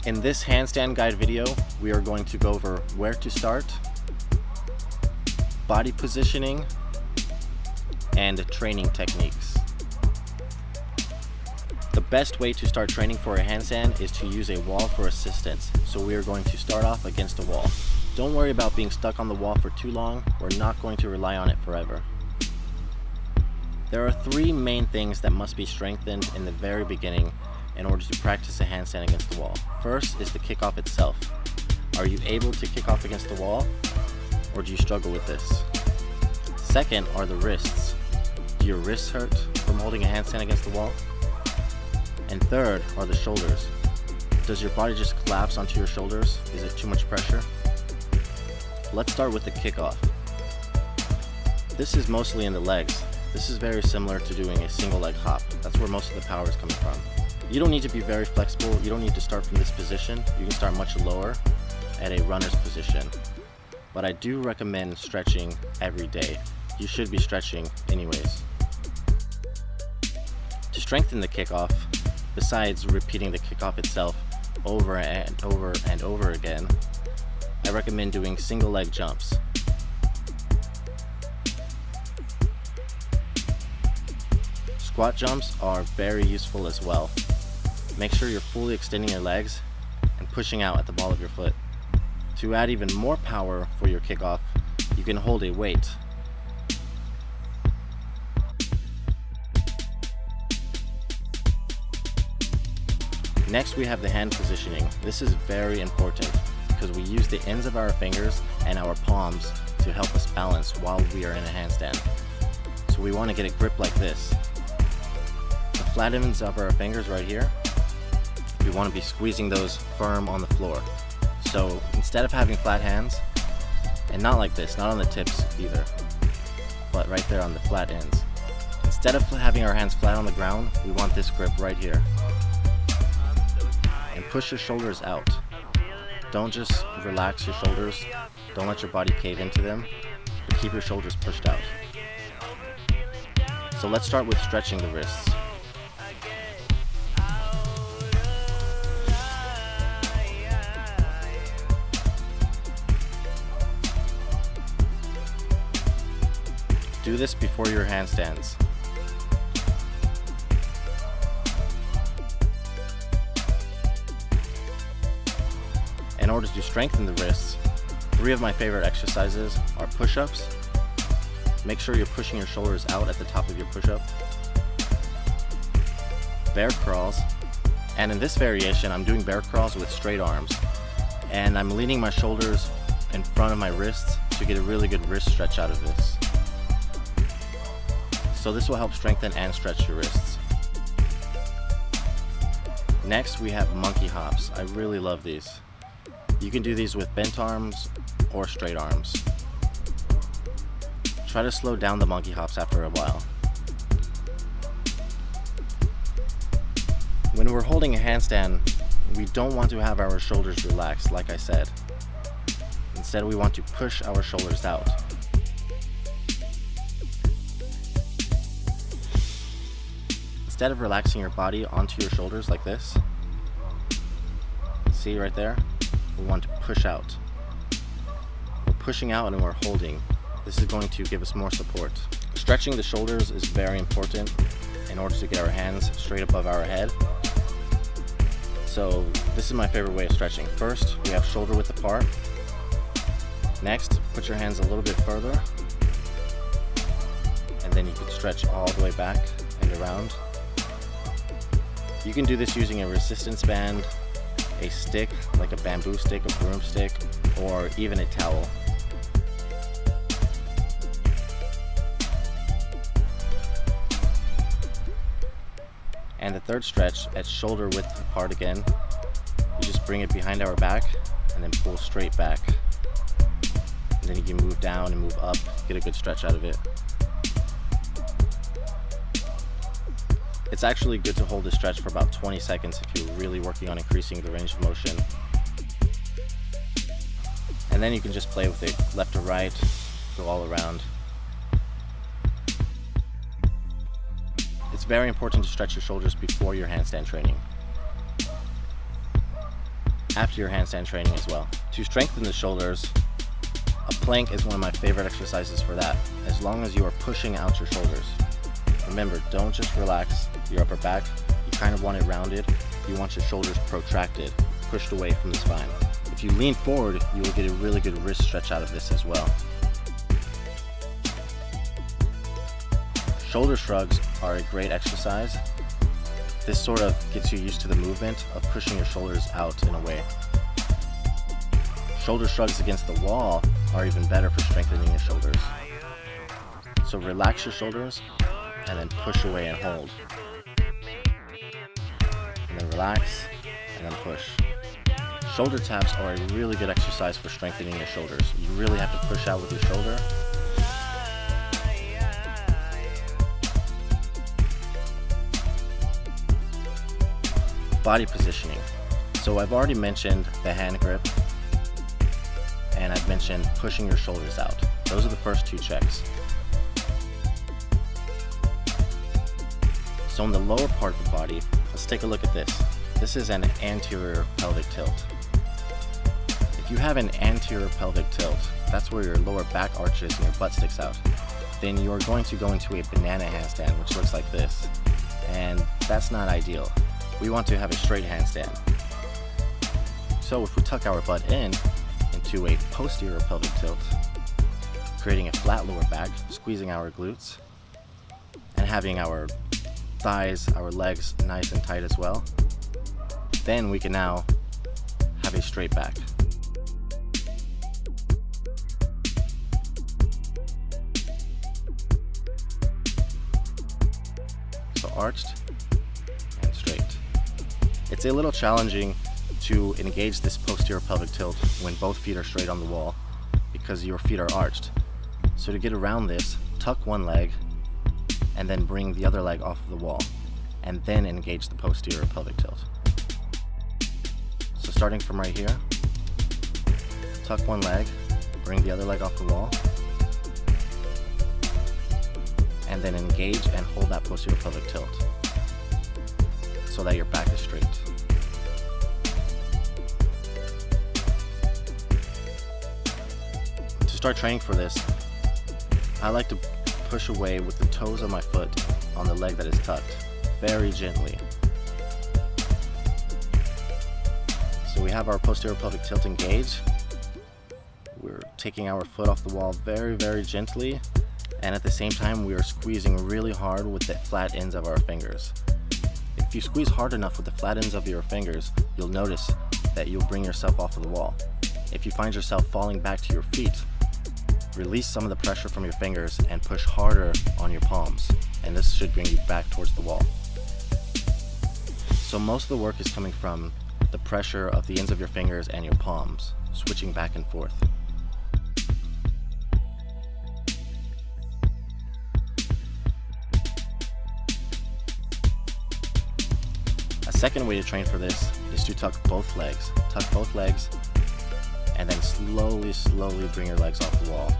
In this handstand guide video, we are going to go over where to start, body positioning, and training techniques. The best way to start training for a handstand is to use a wall for assistance, so we are going to start off against a wall. Don't worry about being stuck on the wall for too long, we're not going to rely on it forever. There are three main things that must be strengthened in the very beginning in order to practice a handstand against the wall. First is the kickoff itself. Are you able to kick off against the wall, or do you struggle with this? Second are the wrists. Do your wrists hurt from holding a handstand against the wall? And third are the shoulders. Does your body just collapse onto your shoulders? Is it too much pressure? Let's start with the kickoff. This is mostly in the legs. This is very similar to doing a single leg hop. That's where most of the power is coming from. You don't need to be very flexible. You don't need to start from this position. You can start much lower at a runner's position. But I do recommend stretching every day. You should be stretching anyways. To strengthen the kickoff, besides repeating the kickoff itself over and over and over again, I recommend doing single leg jumps. Squat jumps are very useful as well. Make sure you're fully extending your legs and pushing out at the ball of your foot. To add even more power for your kickoff, you can hold a weight. Next, we have the hand positioning. This is very important because we use the ends of our fingers and our palms to help us balance while we are in a handstand. So we want to get a grip like this. The flat ends of our fingers right here, we want to be squeezing those firm on the floor. So instead of having flat hands, and not like this, not on the tips either, but right there on the flat ends. Instead of having our hands flat on the ground, we want this grip right here. And push your shoulders out. Don't just relax your shoulders, don't let your body cave into them, but keep your shoulders pushed out. So let's start with stretching the wrists. Do this before your handstands. In order to strengthen the wrists, three of my favorite exercises are push-ups. Make sure you're pushing your shoulders out at the top of your push-up. Bear crawls. And in this variation, I'm doing bear crawls with straight arms. And I'm leaning my shoulders in front of my wrists to get a really good wrist stretch out of this. So this will help strengthen and stretch your wrists. Next, we have monkey hops. I really love these. You can do these with bent arms or straight arms. Try to slow down the monkey hops after a while. When we're holding a handstand, we don't want to have our shoulders relaxed, like I said. Instead, we want to push our shoulders out. Instead of relaxing your body onto your shoulders like this, see right there, we want to push out. We're pushing out and we're holding. This is going to give us more support. Stretching the shoulders is very important in order to get our hands straight above our head. So this is my favorite way of stretching. First, we have shoulder width apart. Next, put your hands a little bit further. And then you can stretch all the way back and around. You can do this using a resistance band, a stick, like a bamboo stick, a broomstick, or even a towel. And the third stretch, at shoulder width apart again, you just bring it behind our back and then pull straight back. And then you can move down and move up, get a good stretch out of it. It's actually good to hold this stretch for about 20 seconds if you're really working on increasing the range of motion. And then you can just play with it left to right, go all around. It's very important to stretch your shoulders before your handstand training. after your handstand training as well. To strengthen the shoulders, a plank is one of my favorite exercises for that, as long as you are pushing out your shoulders. Remember, don't just relax your upper back. You kind of want it rounded. You want your shoulders protracted, pushed away from the spine. If you lean forward, you will get a really good wrist stretch out of this as well. Shoulder shrugs are a great exercise. This sort of gets you used to the movement of pushing your shoulders out in a way. Shoulder shrugs against the wall are even better for strengthening your shoulders. So relax your shoulders and then push away and hold. And then relax and then push. Shoulder taps are a really good exercise for strengthening your shoulders. You really have to push out with your shoulder. Body positioning. So I've already mentioned the hand grip, and I've mentioned pushing your shoulders out. Those are the first two checks. So in the lower part of the body, let's take a look at this. This is an anterior pelvic tilt. If you have an anterior pelvic tilt, that's where your lower back arches and your butt sticks out. Then you're going to go into a banana handstand, which looks like this. And that's not ideal. We want to have a straight handstand. So if we tuck our butt into a posterior pelvic tilt, creating a flat lower back, squeezing our glutes, and having our thighs, our legs nice and tight as well, then we can now have a straight back. So arched and straight. It's a little challenging to engage this posterior pelvic tilt when both feet are straight on the wall because your feet are arched. So to get around this, tuck one leg and then bring the other leg off of the wall and then engage the posterior pelvic tilt. So starting from right here, tuck one leg, bring the other leg off the wall, and then engage and hold that posterior pelvic tilt so that your back is straight. To start training for this, I like to push away with the toes of my foot on the leg that is tucked, very gently. So we have our posterior pelvic tilt engaged. We're taking our foot off the wall very, very gently, and at the same time we are squeezing really hard with the flat ends of our fingers. If you squeeze hard enough with the flat ends of your fingers, you'll notice that you'll bring yourself off of the wall. If you find yourself falling back to your feet, release some of the pressure from your fingers and push harder on your palms, and this should bring you back towards the wall. So most of the work is coming from the pressure of the ends of your fingers and your palms, switching back and forth. A second way to train for this is to tuck both legs. Tuck both legs and then slowly bring your legs off the wall.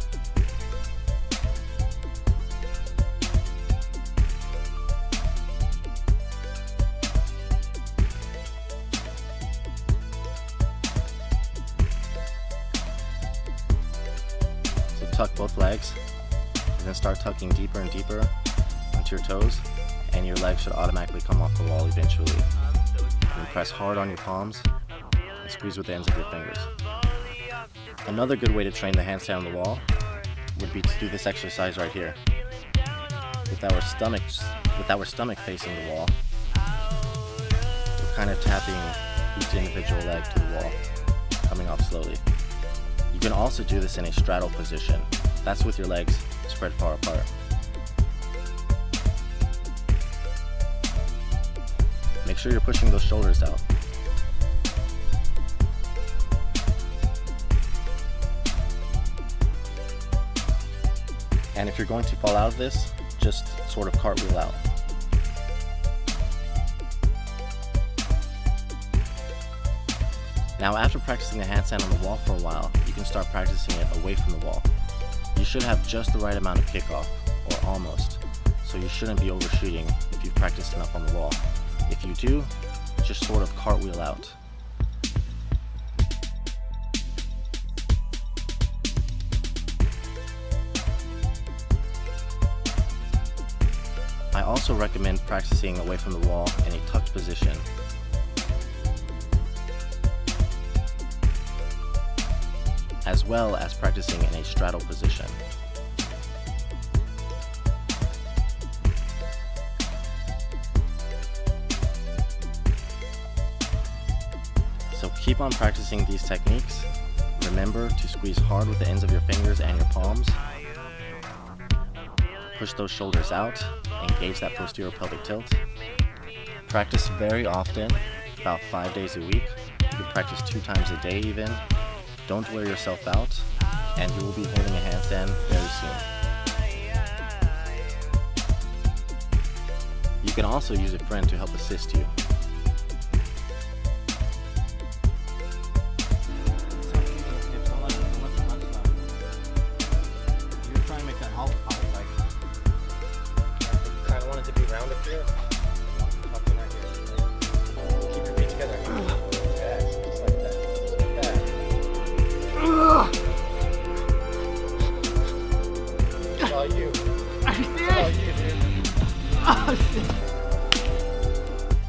So tuck both legs and then start tucking deeper and deeper onto your toes, and your legs should automatically come off the wall eventually. And press hard on your palms and squeeze with the ends of your fingers. Another good way to train the handstand on the wall would be to do this exercise right here. With our stomach facing the wall, we're kind of tapping each individual leg to the wall, coming off slowly. You can also do this in a straddle position. That's with your legs spread far apart. Make sure you're pushing those shoulders out. And if you're going to fall out of this, just sort of cartwheel out. Now after practicing the handstand on the wall for a while, you can start practicing it away from the wall. You should have just the right amount of kickoff, or almost, so you shouldn't be overshooting if you've practiced enough on the wall. If you do, just sort of cartwheel out. also recommend practicing away from the wall in a tucked position. As well as practicing in a straddle position. So keep on practicing these techniques. Remember to squeeze hard with the ends of your fingers and your palms. Push those shoulders out, engage that posterior pelvic tilt. Practice very often, about 5 days a week. You can practice 2 times a day even. Don't wear yourself out, and you will be holding a handstand very soon. You can also use a friend to help assist you.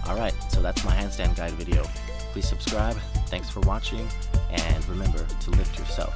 Alright, so that's my handstand guide video. Please subscribe, thanks for watching, and remember to lift yourself.